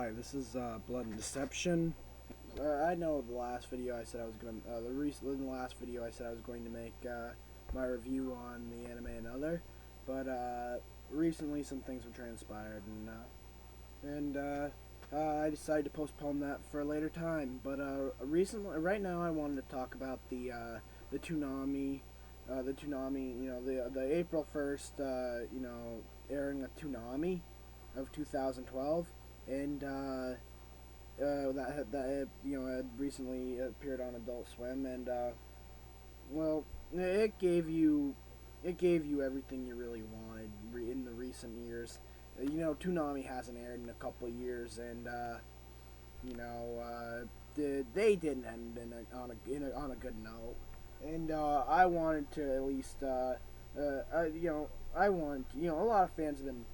Hi, this is Blood and Deception. I know the last video I said I was going to, in the last video I said I was going to make my review on the anime Another, but recently some things have transpired, and I decided to postpone that for a later time. But right now I wanted to talk about the Toonami, the April 1st, airing of Toonami of 2012, and had recently appeared on Adult Swim, and well, it gave you everything you really wanted in the recent years. Toonami hasn't aired in a couple of years, and they didn't end on a good note, and I wanted to at least I want a lot of fans have been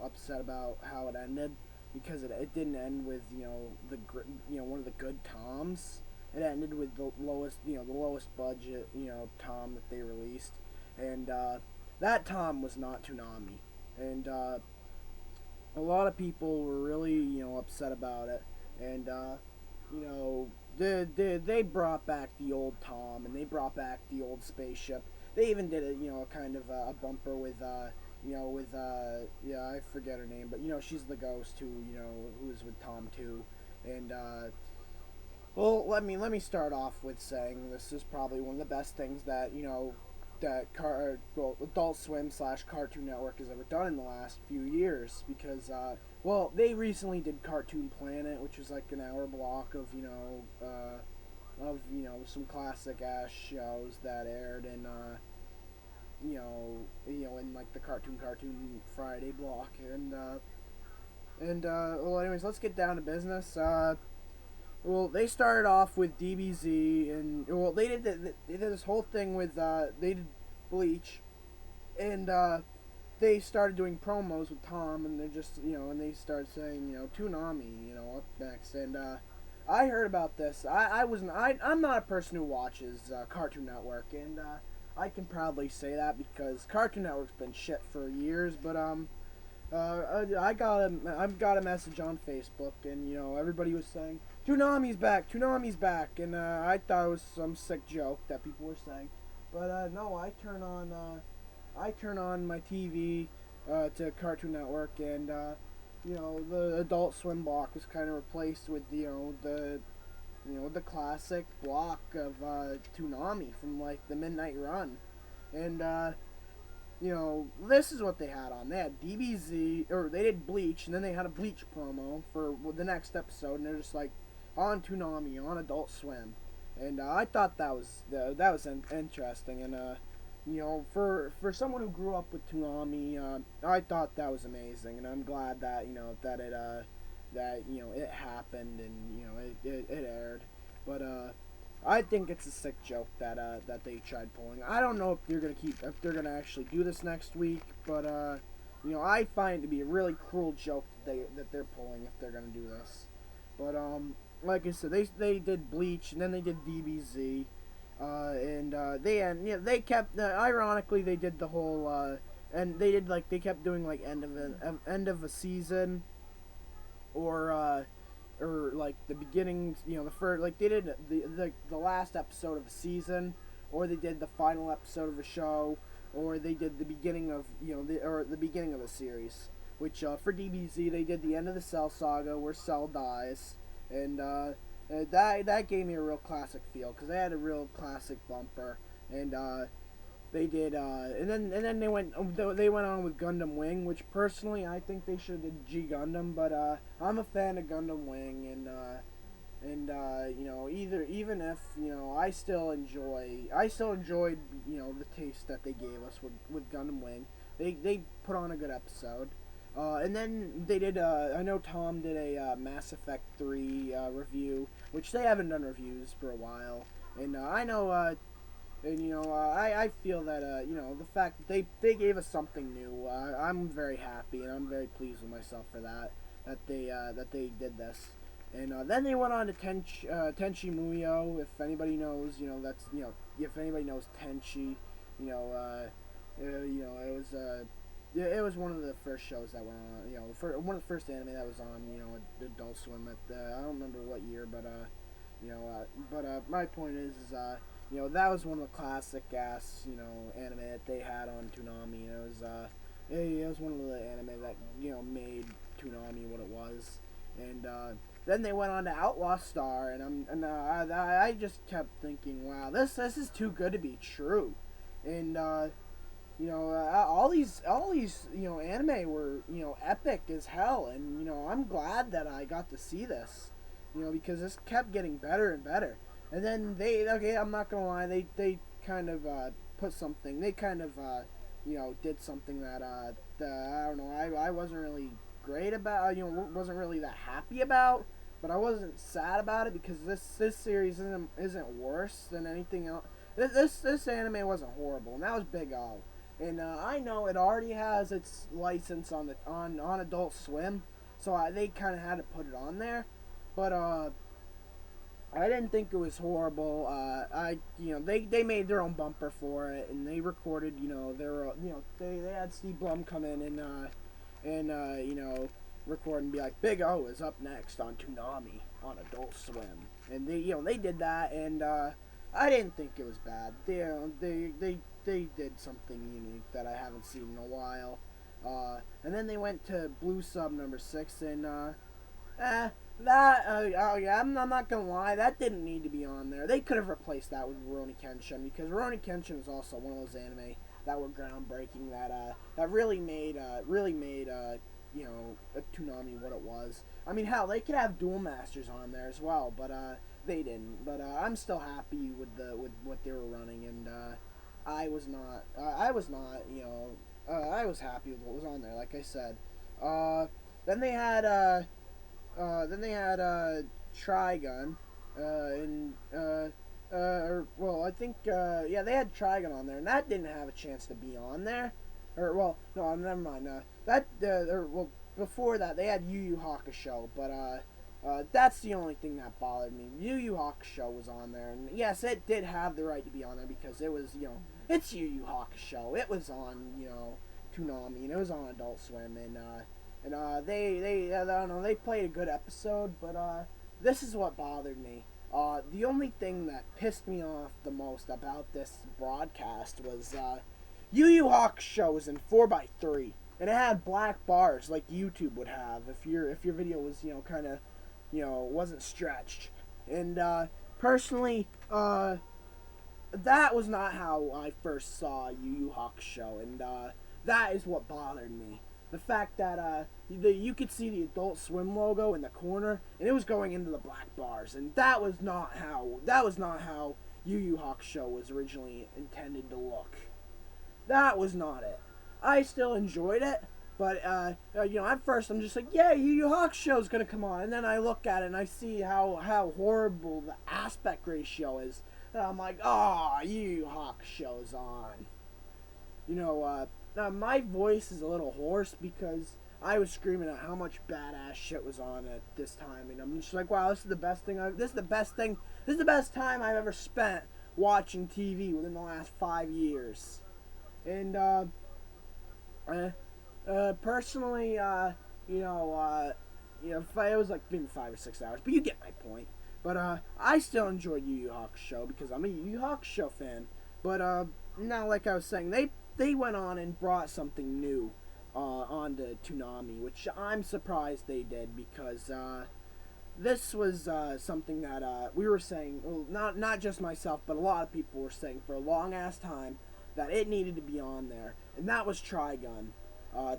upset about how it ended because it didn't end with one of the good Toms. It ended with the lowest budget Tom that they released, and that Tom was not Toonami, and a lot of people were really upset about it, and they brought back the old Tom, and they brought back the old spaceship. They even did kind of a bumper with I forget her name, but she's the ghost who is with Tom too, and well, let me start off with saying this is probably one of the best things that Adult Swim / Cartoon Network has ever done in the last few years, because they recently did Cartoon Planet, which was like an hour block of some classic ass shows that aired in in like the Cartoon Friday block, and well, anyways, let's get down to business. Well, they started off with DBZ, and they did this whole thing with they did Bleach, and they started doing promos with Tom, and they just and they started saying Toonami up next, and I heard about this. I'm not a person who watches Cartoon Network, and I can proudly say that because Cartoon Network's been shit for years, but I got a message on Facebook, and everybody was saying Toonami's back, and I thought it was some sick joke that people were saying, but no, I turn on my TV to Cartoon Network, and the Adult Swim block was kind of replaced with the classic block of Toonami from like the Midnight Run, and this is what they had on. They had DBZ, or they did Bleach, and then they had a Bleach promo for the next episode, and they're just like on Toonami on Adult Swim, and I thought that was interesting, and for someone who grew up with Toonami, I thought that was amazing, and I'm glad that it happened, and it aired, but I think it's a sick joke that they tried pulling. I don't know if they're gonna actually do this next week, but I find it to be a really cruel joke that they're pulling if they're gonna do this. But like I said, they did Bleach, and then they did DBZ, and they kept ironically they did the whole and they kept doing like end of a season, or like the beginning, the first, like they did the last episode of a season, or they did the final episode of a show, or they did the beginning of the beginning of a series. Which for DBZ they did the end of the Cell saga where Cell dies, and that gave me a real classic feel because they had a real classic bumper, and they did, and then they went on with Gundam Wing, which personally I think they should have did G Gundam, but I'm a fan of Gundam Wing, and even if I still enjoyed the taste that they gave us with Gundam Wing. They put on a good episode, and then they did. I know Tom did a Mass Effect 3 review, which they haven't done reviews for a while, and I know. And I feel that the fact that they gave us something new, I'm very happy, and I'm very pleased with myself for that they did this. And then they went on to Tenchi Muyo. If anybody knows, if anybody knows Tenchi, it was yeah, it was one of the first shows that were on. One of the first anime that was on. Adult Swim at I don't remember what year, but my point is that was one of the classic ass anime that they had on Toonami. It was one of the anime that made Toonami what it was, and then they went on to Outlaw Star, I just kept thinking, wow, this is too good to be true, and all these anime were epic as hell, and I'm glad that I got to see this, because this kept getting better and better. And then I'm not gonna lie, they kind of put something, they kind of did something that I don't know, I wasn't really great about, wasn't really that happy about, but I wasn't sad about it, because this series isn't worse than anything else. This anime wasn't horrible, and that was Big O. And I know it already has its license on Adult Swim, so they kind of had to put it on there. But I didn't think it was horrible. They made their own bumper for it, and they recorded they had Steve Blum come in and record and be like, Big O is up next on Toonami on Adult Swim, and they did that, and I didn't think it was bad. They did something unique that I haven't seen in a while. And then they went to Blue Sub number 6, and I'm not gonna lie, that didn't need to be on there. They could have replaced that with Rurouni Kenshin, because Rurouni Kenshin is also one of those anime that were groundbreaking, that really made Toonami what it was. I mean, hell, they could have Duel Masters on there as well, but they didn't. But I'm still happy with what they were running, and I was not, I was happy with what was on there, like I said. Then they had Trigun, I think, they had Trigun on there, and that didn't have a chance to be on there. No, never mind. Before that, they had Yu Yu Hakusho, but that's the only thing that bothered me. Yu Yu Hakusho was on there, and yes, it did have the right to be on there, because it was, it's Yu Yu Hakusho. It was on, Toonami, and it was on Adult Swim, and they I don't know, they played a good episode, but this is what bothered me. The only thing that pissed me off the most about this broadcast was Yu Yu Hakusho was in 4:3, and it had black bars like YouTube would have if your video was kind of wasn't stretched. And personally, that was not how I first saw Yu Yu Hakusho, and that is what bothered me. The fact that you could see the Adult Swim logo in the corner, and it was going into the black bars, and that was not how Yu Yu Hakusho was originally intended to look. That was not it. I still enjoyed it, but at first I'm just like, yeah, Yu Yu Hakusho's gonna come on, and then I look at it and I see how horrible the aspect ratio is, and I'm like, oh, Yu Yu Hakusho's on. My voice is a little hoarse because I was screaming at how much badass shit was on at this time, and I'm just like, wow, this is the best time I've ever spent watching TV within the last 5 years. And personally, it was like maybe 5 or 6 hours, but you get my point. But I still enjoy Yu Yu Hakusho because I'm a Yu Yu Hakusho fan. But now, like I was saying, they went on and brought something new onto Toonami, which I'm surprised they did, because this was something that we were saying, well, not just myself, but a lot of people were saying for a long ass time that it needed to be on there, and that was Trigun.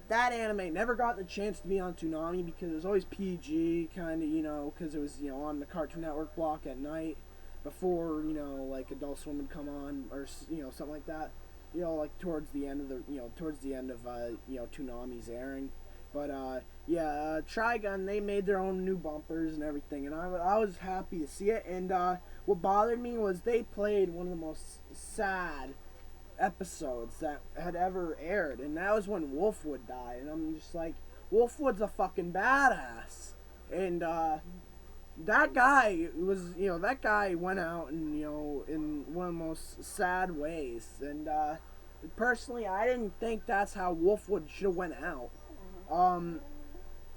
That anime never got the chance to be on Toonami because it was always PG, kind of, because it was, on the Cartoon Network block at night before, like Adult Swim would come on, or, something like that. Like towards the end of Toonami's airing. But Trigun, they made their own new bumpers and everything, and I was happy to see it. And what bothered me was they played one of the most sad episodes that had ever aired, and that was when Wolfwood died. And I'm just like, Wolfwood's a fucking badass, and that guy went out and in one of the most sad ways, and personally, I didn't think that's how Wolfwood should have went out. Um,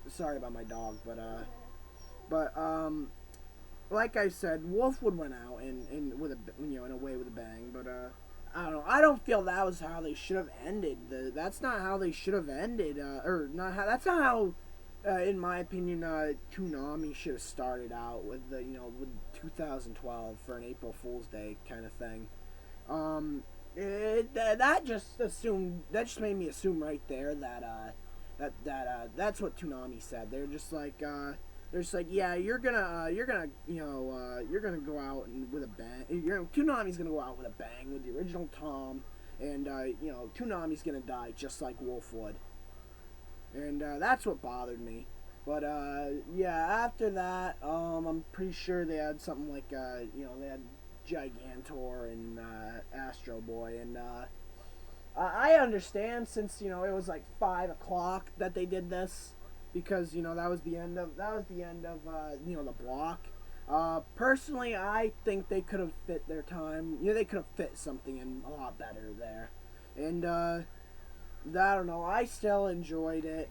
sorry about my dog, but like I said, Wolfwood went out and with a in a way with a bang, but I don't know. I don't feel that was how they should have ended. That's not how they should have ended. Or not how. That's not how, in my opinion, Toonami should have started out with the with 2012 for an April Fool's Day kind of thing. That just made me assume right there that that's what Toonami said. They're just like, yeah, you're gonna go out and with a bang. Toonami's gonna go out with a bang with the original Tom, and Toonami's gonna die just like Wolfwood, and that's what bothered me. But yeah, after that, I'm pretty sure they had something like they had Gigantor and Astro Boy, and I understand since it was like 5 o'clock that they did this because that was the end of the block. Personally, I think they could have fit their time. They could have fit something in a lot better there, and I don't know. I still enjoyed it.